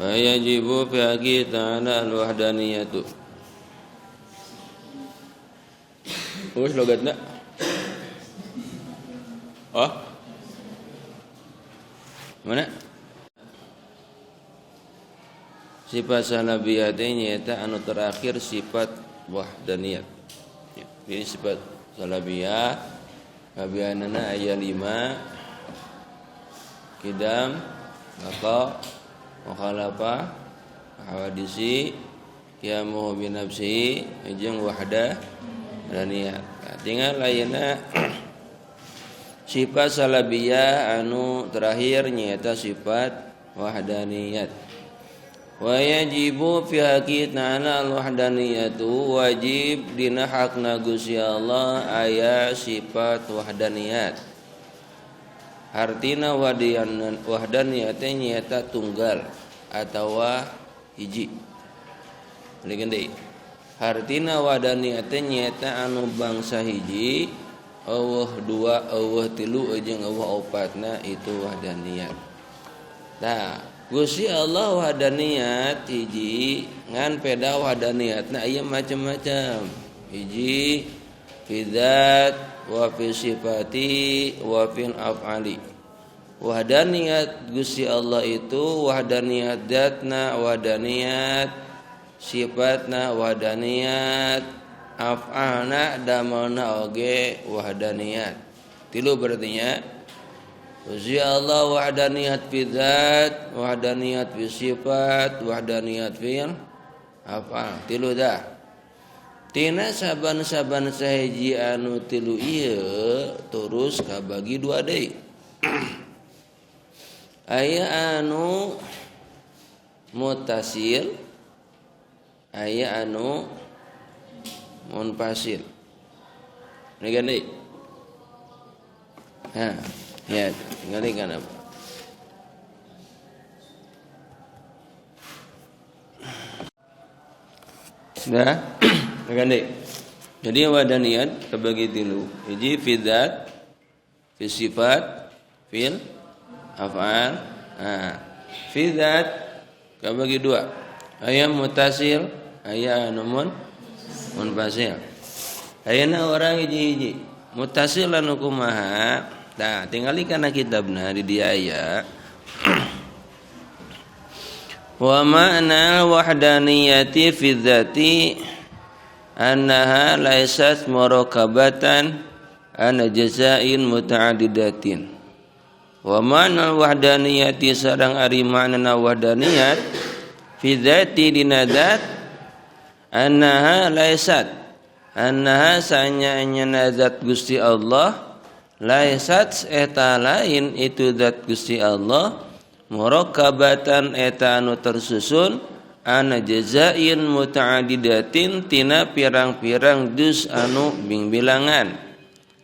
Fa yajibu fi haqqi ta'ala al-wahdaniyatu. Wis logatna. Oh. Mana? Sifat salabiyah nyata anu terakhir sifat wahdaniyat. Ini sifat salabiyah kabianana aya 5 kidam baqa mukhalafah hawadisi qiyamu bi nafsi jeung wahdaniyat. Tinggal lainna sifat salabiyah anu terakhir nyata sifat wahdaniyat. Wa yajibu fi haqqi ta'ala al-wahdaniyatu wajib dina hakna Gusti Allah aya sifat wahdaniyat. Artina wahdaniyat nyata tunggal atawa hiji. Lain deui. Artina wahdaniyat nyata anu bangsa hiji, eueuh dua, eueuh tilu jeung eueuh opatna itu wahdaniyat. Tah Gusti Allah wahdaniyat hiji ngan peda wahdaniyatna aya macam-macam. Hiji fi dzat wa fi sifati wa fil af'ali. Wahdaniyat Gusti Allah itu wahdaniyat dzatna, wahdaniyat sifatna, wahdaniyat af'alna damalna oge wahdaniyat. Tilu berartinya Gusti Allah wahdaniyat fi dzat, wahdaniyat fi sifat, wahdaniyat fil af'al. Tilu dah. Tina saban-saban sahiji anu tilu ieu terus kabagi dua deui. Aya anu mutasil, aya anu munfasil. Ngeun deui. Ya, tinggalkan apa? Sudah, ganti. Jadi wahdaniyat terbagi tilu. Hiji fi dzat, fi sifat, fil af'al. Fi dzat terbagi dua. Aya mutasil, aya anu munfasil. Ayeuna orang hiji-hiji. Mutasil anu kumaha? Nah, tinggali kana kitabna di dia aya. Wa ma'na wahdaniyati fi dzati annaha laysat murakabatan an jazain muta'addidatin. Wa ma'na wahdaniyati sareng ari makna wahdaniyat fi dzati dina dzat annaha laysat annaha sanya zat Gusti Allah laisat eta lain itu zat Gusti Allah murakabatan eta anu tersusun ana jazain muta'addidatin tina pirang-pirang juz anu bing-bilangan.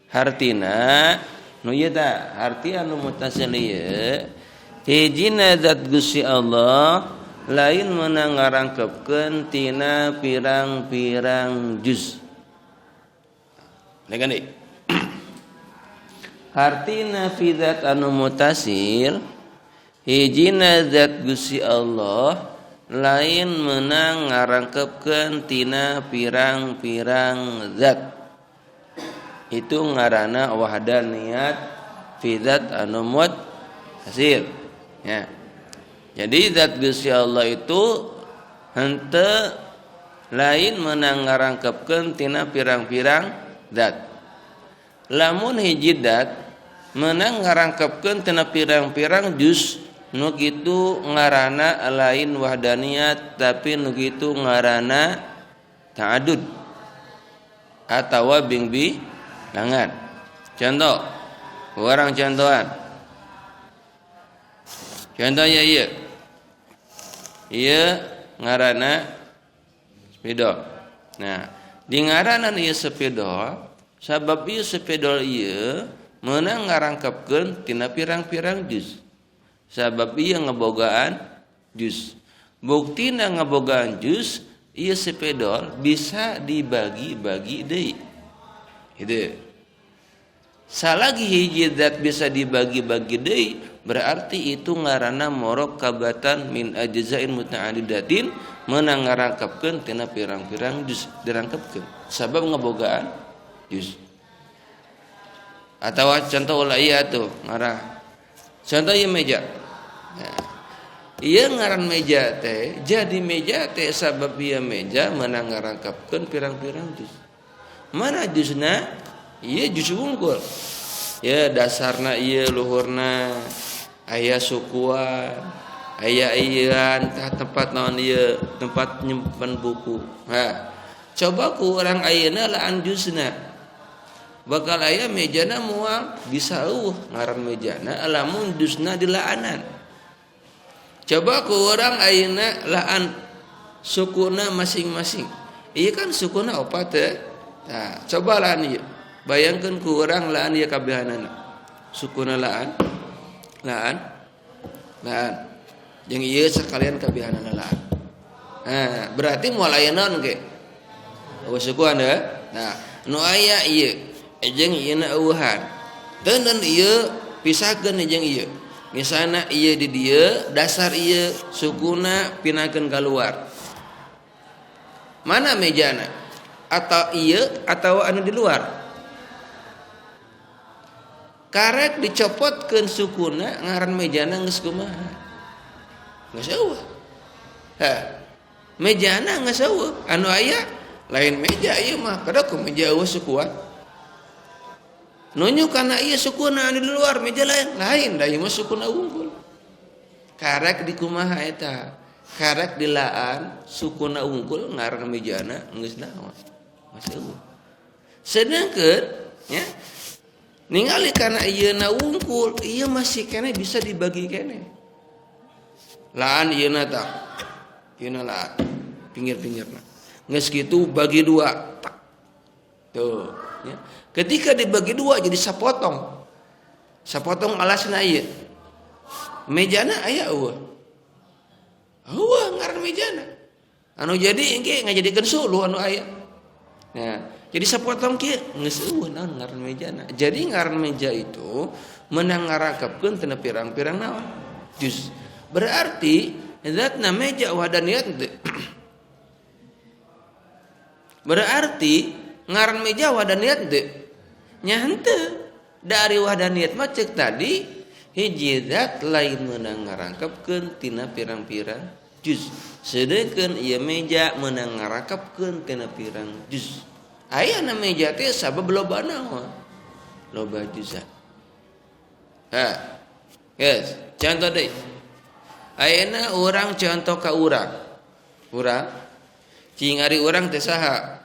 Hartina nu ieu tah arti anu mutasil ieu hijina zat Gusti Allah lain meunang ngarangkepkeun tina pirang-pirang juz. Lain deui. Artina fi dzat anu mutasil hijina zat Gusti Allah lain meunang ngarangkepkeun tina pirang-pirang zat. Itu ngaranna wahdaniyat fi dzat anu mutasil. Ya. Jadi zat Gusti Allah itu henteu lain meunang ngarangkepkeun tina pirang-pirang zat. Lamun hiji zat menang ngarangkepkeun tina pirang-pirang juz nu kitu ngaranna lain wahdaniyat tapi nu kitu ngaranna ta'addud atawa bing-bilangan. Contoh, urang contohan. Contohnya ieu. Ieu ngaranna spidol. Nah, di ngaranna ieu spidol sabab ieu spidol ieu meunang ngarangkepkeun tina pirang-pirang juz. Sabab ieu ngebogaan juz. Buktina ngebogaan juz, ieu spidol bisa dibagi-bagi deui. Itu. Salagi hiji zat bisa dibagi-bagi deui berarti itu ngaranna murakkabatan min ajzain muta'addidatin meunang ngarangkepkeun tina pirang-pirang juz dirangkepkeun sabab ngabogaan juz. Atawa contoh ulah ieu tuh ngarah contoh ieu meja. Nah, ieu ngaran meja teh jadi meja teh sabab ieu meja meunang ngarangkepkeun pirang-pirang juz. Mana juzna? Ieu juz wungkul. Ya dasarna ieu luhurna aya sukuan, aya ieuan tah tempat naon ieu, tempat nyimpen buku. Coba ku urang ayeuna laan juzna. Bakal aya mejana moal bisa eueuh ngaran mejana lamun juzna dilaanan. Coba ku urang ayeuna laan sukuna masing-masing. Ieu kan sukuna opat teh. Nah, coba laan ieu. Bayangkeun ku urang laan ieu kabehanana. Sukuna laan jeung ieu sakalian kabehanana laan. Nah, berarti moal aya naon ge? Eueuh sukuan teh. Nah, nu aya ieu jeung ieuna eueuhan. Teuneun ieu pisahkeun jeung ieu. Misalna ieu di dieu, dasar ieu sukuna pinakeun kaluar. Mana mejana? Atau ieu atau anu di luar? Karek dicopotkeun sukuna ngaran mejana geus kumaha? Geus eueuh. Mejana geus eueuh, anu aya lain meja ieu mah kada ku meja eueuh sukuan. Nunjuk kana ieu sukuna anu di luar meja lain da ieu mah sukuna unggul. Karek di kumaha eta? Karek dilaan sukuna unggul ngaran mejana geus naon? Geus eueuh. Sedengkeun nya ningali kana ieuna wungkul, ieu masih kene bisa dibagi kene. Laan ieuna tah. Ieuna laan pinggir-pinggirna. Geus kitu bagi dua. Tuh, ya. Ketika dibagi dua jadi sapotong. Sapotong alasna ieu. Mejana aya eueuh. Eueuh ngaran mejana. Anu jadi engke ngajadikeun suluh anu aya. Nah, jadi sapotong kieu geus eueuh naon ngaran mejana. Jadi ngaran meja itu meunang ngarakepkeun tina pirang-pirang naon? Juz. Berarti zatna meja wahdaniyat teh. Berarti ngaran meja wahdaniyat teh. Nya henteu. Dari wahdaniyat mah ceuk tadi hiji zat lain meunang ngarangkepkeun tina pirang-pirang juz. Sedengkeun ieu meja meunang ngarakepkeun tina pirang juz. Aya na meja teh sabab loba naon? Loba juzat. Yes, contoh deui. Ayeuna urang contoh ka urang. Urang cing ari urang teh saha?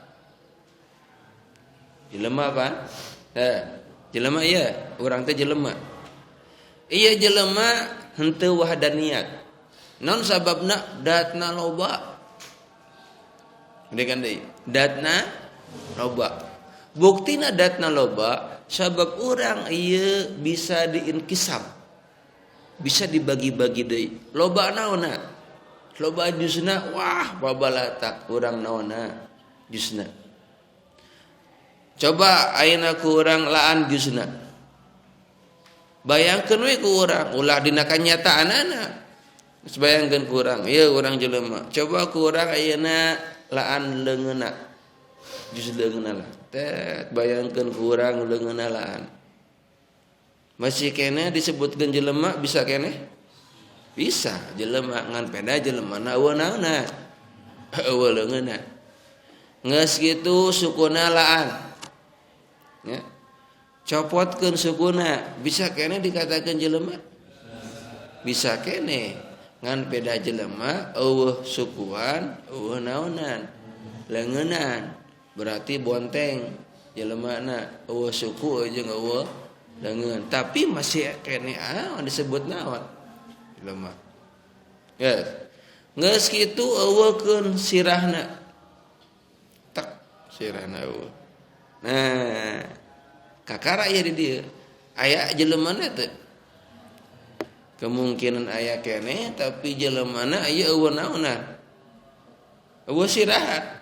Jelema apa? Jelema ieu, urang teh jelema. Ieu jelema henteu wahdaniyat. Non sababna datna loba. Dekan deui. Datna loba. Buktina datna loba sabab urang ieu bisa diinkisab. Bisa dibagi-bagi deui. Loba naonna? Loba juzna wah babalatak urang naonna juzna. Coba ayeuna ku urang laan juzna. Bayangkeun we ku urang ulah dina kanyataanana. Geus bayangkeun ku urang, ieu urang jelema. Coba ku urang ayeuna laan leungeunna. Juz leungeunna lah. Teh bayangkeun ku urang leungeunna laan. Masih kene disebutkeun jelema bisa kene? Bisa, jelema ngan peda jelemana eueuh naonna? Eueuh leungeunna. Geus kitu sukuna laan. Ya. Copotkeun sukuna, bisa kene dikatakeun jelema? Bisa kene. Ngan peda jelema eueuh sukuan, eueuh naonan? Leungeunnan. Berarti bonteng jelemana eueuh suku jeung eueuh leungeun. Tapi masih kene disebut naon? Jelema. Yes. Geus kitu eueuhkeun sirahna. Tak sirahna eueuh. Nah, kakara aya di dieu. Aya jelemana teh. Kemungkinan aya kene tapi jelemana aya eueuh naonan? Eueuh sirahan.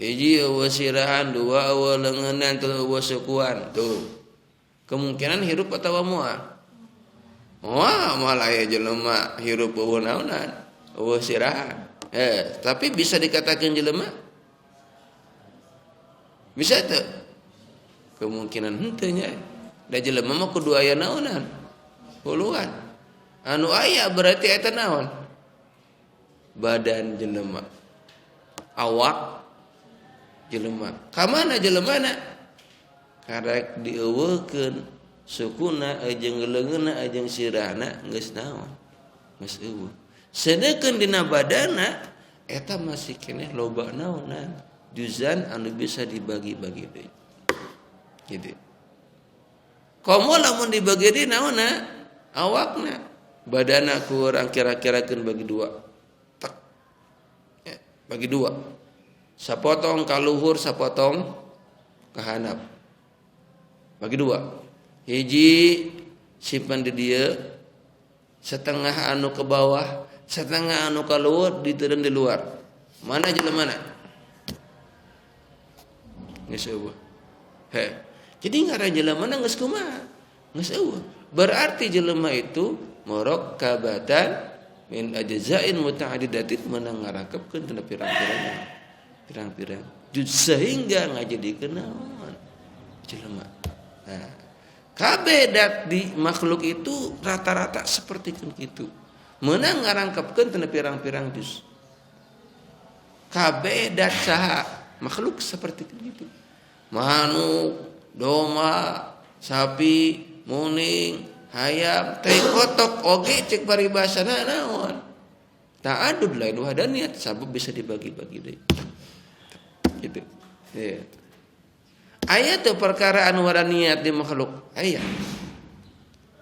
Hiji eueuh sirahan, dua eueuh leungeunnan, tilu eueuh sukuan. Tuh. Kemungkinan hirup atawa moal. Wah, malah aya jelema hirup eueuh naonan, eueuh sirahan. Tapi bisa dikatakan jelema? Bisa teu? Kemungkinan henteu nya. Da jelema mah kudu aya naonan? Huluan. Anu aya berarti eta naon? Badan jelema. Awak jelema. Ka mana jelemana? Karek dieuweukeun sukuna jeung leungeunna jeung sirahna geus naon? Geus eueuh. Sedeukeun dina badana eta masih keneh loba naonan? Juzan anu bisa dibagi-bagi deui. Gitu. Komo lamun dibagi deui naonna? Awakna. Badana kurang kira-kirakeun bagi dua. Tak. Ya, bagi dua. Sapotong ka luhur, sapotong ka handap. Bagi dua. Hiji simpan di dieu, setengah anu ke bawah, setengah anu ka luhur diteureun di luar. Mana jelemana? Geus eueuh. Jadi ngaran jelemana geus kumaha? Geus eueuh. Berarti jelema itu murakkabatan min ajza'in muta'addidatin meunang ngarakepkeun tina pirang-pirang juz sehingga ngajadikeun naon? Jelema. Nah, kabeh dat di makhluk itu rata-rata seperti kitu. Meunang ngarangkepkeun tina pirang-pirang juz. Kabeh dat saha makhluk seperti kitu. Manuk, domba, sapi, muning, hayam, teh kotok oge cek paribasana naon? Ta'adud lain wahdaniyat sabab bisa dibagi-bagi deui. Gitu. Ya. Aya teu perkara anu wadaniyat di makhluk? Aya.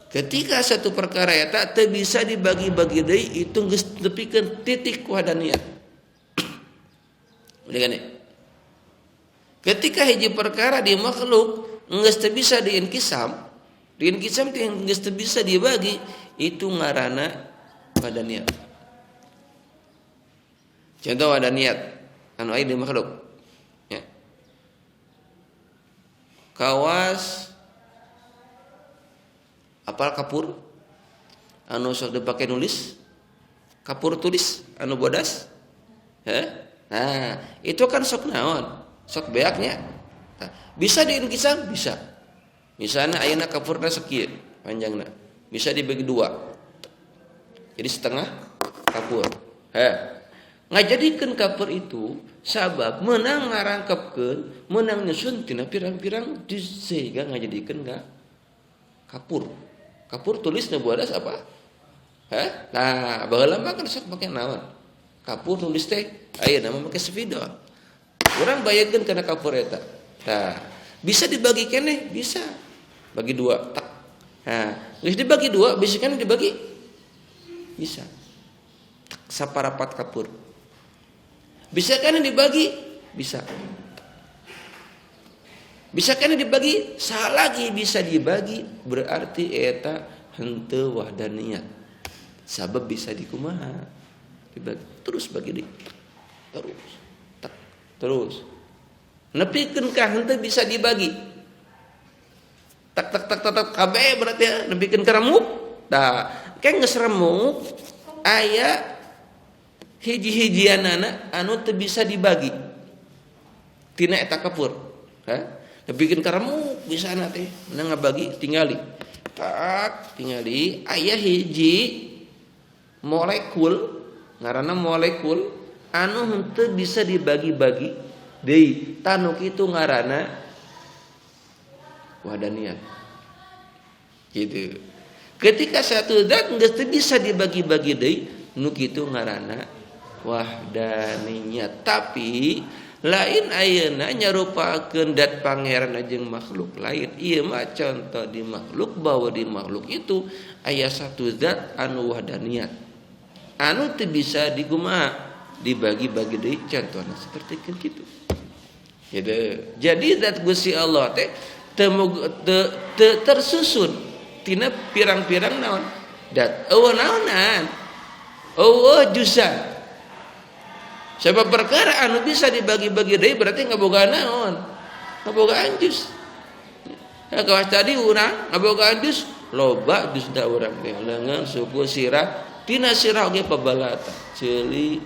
Ketika satu perkara eta teu bisa dibagi-bagi deui itu geus tepikeun titik wadaniyat. Udah kan? Ketika hiji perkara di makhluk geus teu bisa diinkisam teh geus teu bisa dibagi, itu ngaranna wadaniyat. Contoh wadaniyat anu aya di makhluk. Ya. Kawas apal kapur anu sok dipake nulis, kapur tulis anu bodas. Nah, itu kan sok naon? Sok beaknya. Nah, bisa diinkisam? Bisa. Misalnya ayeuna kapurna sakieu panjangna. Bisa dibagi dua. Jadi setengah kapur. Ngajadikeun kapur itu sabab meunang ngarangkepkeun, meunang nyusun tina pirang-pirang juz sehingga ngajadikeun kapur. Kapur tulisna bodas apa? Nah, baheula mah kan sok make naon? Kapur tulis teh ayeuna mah make spidol. Urang bayangkeun kana kapur eta. Tah, bisa dibagi keneh? Bisa. Bagi dua. Tak. Nah, geus dibagi dua, bisa kan dibagi? Bisa. Tak, saparapat kapur. Bisa kan dibagi? Bisa. Bisa kan dibagi? Saha lagi bisa dibagi? Berarti eta henteu wahdaniyat. Sabab bisa dikumaha? Dibagi. Terus bagi deui. Terus. Terus nepikeun ka henteu bisa dibagi. Tak kabeh berarti nepikeun ka remuk. Tah, kan geus remuk aya hiji-hijianana anu teu bisa dibagi. Tina eta kapur. Nepikeun ka remuk bisana teh meunang ngabagi tingali. Tak, tingali aya hiji molekul ngaranna molekul anu henteu bisa dibagi-bagi deui. Tanu kitu ngaranna wadaniyat. Gitu. Ketika satu zat geus teu bisa dibagi-bagi deui, nu kitu ngaranna wahdaniyat. Tapi lain ayeuna nyarupakeun dat pangeran jeung makhluk lain. Ieu mah contoh di makhluk bahwa di makhluk itu aya satu zat anu wahdaniyat. Anu teu bisa dikumaha dibagi-bagi deui contohna seperti kitu. Jadi zat Gusti Allah teh tersusun tina pirang-pirang naon? Dat eueuh naonan? Eueuh juzan. Sebab perkara anu bisa dibagi-bagi deui berarti ngaboga naon? Ngabogaan juz. Kawas tadi urang ngabogaan jus loba jus da urang teh leungeun suku sirah tina sirah oge pabalata ceuli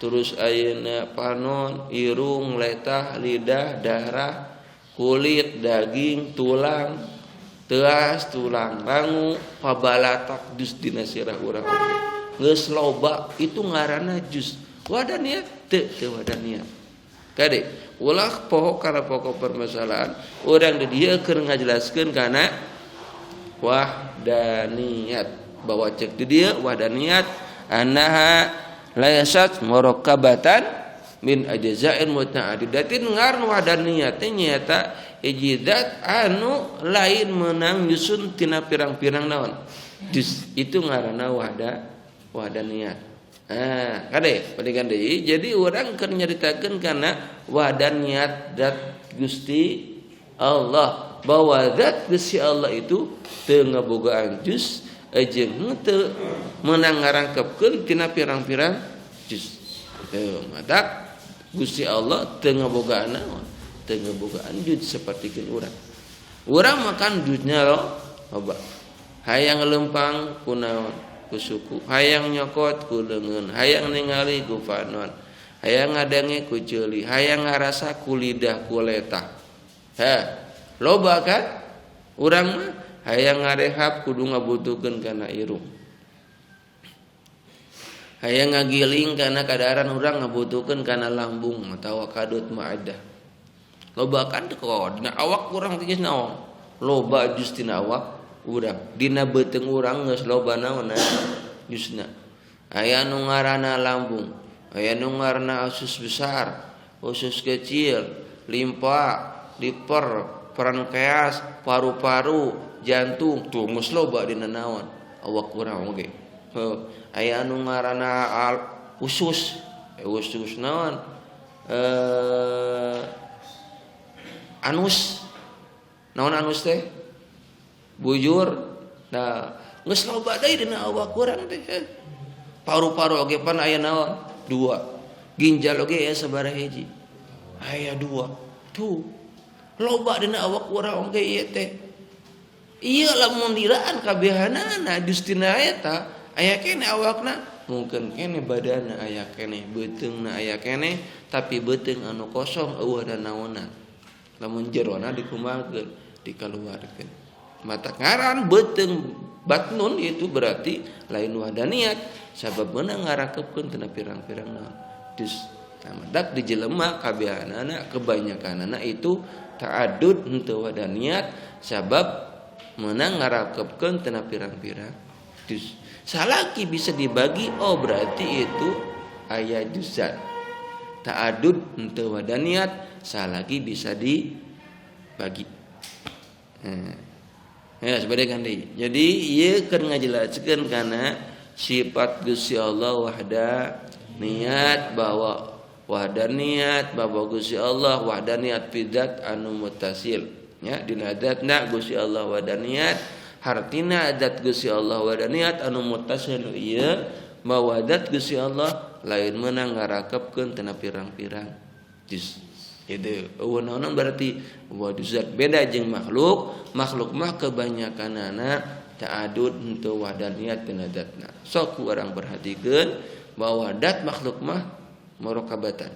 terus ayeuna panon irung letah lidah darah kulit daging tulang teas tulang rangu pabalatak jus dina sirah urang oge geus loba itu ngaranna jus wadaniyat teu wadaniyat kade ulah pokok karena pokok permasalahan orang di dia keur ngajelaskeun kana wahdaniyat bahwa cek di dia wahdaniyat annaha laysat murakkabatan min ajza'in muta'addidatin ngaran wahdaniyat teh nyata hiji zat anu lain meunang nyusun tina pirang-pirang naon itu ngaranna wahdaniyat. Kade pendikan deui jadi urang keur nyaritakeun kana wahdaniyat zat Gusti Allah bahwa zat Gusti Allah itu teu ngabogaan juz jeung teu meunang ngarangkepkeun tina pirang-pirang juz. Matak Gusti Allah teu ngabogaan naon teu ngabogaan juz sapertikeun urang. Urang makan juznya loba. Hayang lempang kunaon ku suku hayang nyokot ku leungeun hayang ningali ku panon hayang ngadange ku ceuli hayang ngarasa ku lidah ku letah loba kan urang mah hayang ngarehab kudu ngabutuhkeun kana irung hayang ngagiling kana kadaharan urang ngabutuhkeun kana lambung atawa kadut maadah loba kan teu kodna awak urang teh geus naon loba jus tina awak urang dina beuteung urang geus loba naonna jusna aya nu ngaranna lambung aya nu ngaranna usus besar usus kecil limpa liver pankreas paru-paru jantung tuh geus loba dina naon awak urang oge aya nu ngaranna usus naon anus naon anus teh bujur nah geus loba deui dina awak urang teh paru-paru oge pan aya naon 2 ginjal oge aya sabaraha hiji aya 2 tuh loba dina awak urang oge ieu teh ieu lamun diraan kabehanana dustina eta aya keneh awakna mungkin keneh badanna aya keneh beuteungna aya keneh tapi beuteung anu kosong eueuh da naonna lamun jerona dikumakeun dikaluarkeun mata ngaran beuteung batnun itu berarti lain wahdaniyat sabab meunang ngarangkepkeun tina pirang-pirang naon dus madak dijelema kabehanana kebanyakanana itu ta'addud henteu wahdaniyat sabab meunang ngarangkepkeun tina pirang-pirang dus salaki bisa dibagi berarti itu aya juzat ta'addud henteu wahdaniyat salaki bisa dibagi ya sebagai deui. Jadi ieu keur ngajelaskeun kana sifat Gusti Allah wahdaniyat bahwa wahdaniyat bahwa Gusti Allah wahdaniyat fidat anu muttasil nya dina zatna Gusti Allah wahdaniyat hartina zat Gusti Allah wahdaniyat anu muttasil ieu bahwa zat Gusti Allah lain meunang ngarakepkeun tina pirang-pirang juz itu naon berarti zat beda jeung makhluk mah kebanyakanana ta'adud henteu wahdaniyat tina zatna sok urang perhatikeun bahwa zat makhluk mah murakkabatan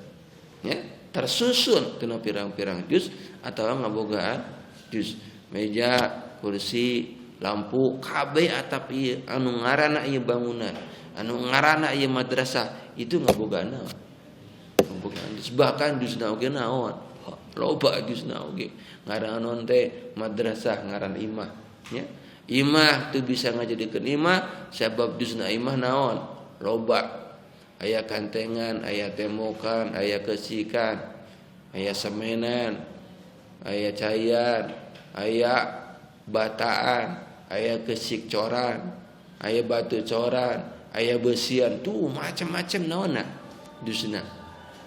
ya tersusun tina pirang-pirang juz atawa ngabogaan juz meja kursi lampu kabeh atap ieu anu ngaranna ieu bangunan anu ngaranna ieu madrasah itu ngabogaan naon bahkan juzna oge naon loba juzna oge ngaran teh madrasah ngaran imah nya imah teu bisa ngajadikeun imah sabab juzna imah naon loba aya kantengan aya temokan aya kesikan aya semenan aya cayan aya bataan aya kesik coran aya batu coran aya besian tuh macam-macam naonna juzna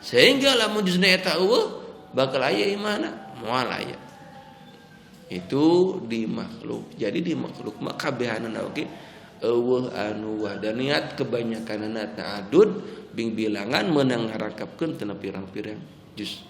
sehingga lamun juzna eta eueuh bakal aya imana moal aya itu di makhluk jadi di makhluk mah kabehanana oge eueuh anu wahdaniyat kebanyakanna ta'adud bilangan meunang ngarangkepkeun tina pirang-pirang juz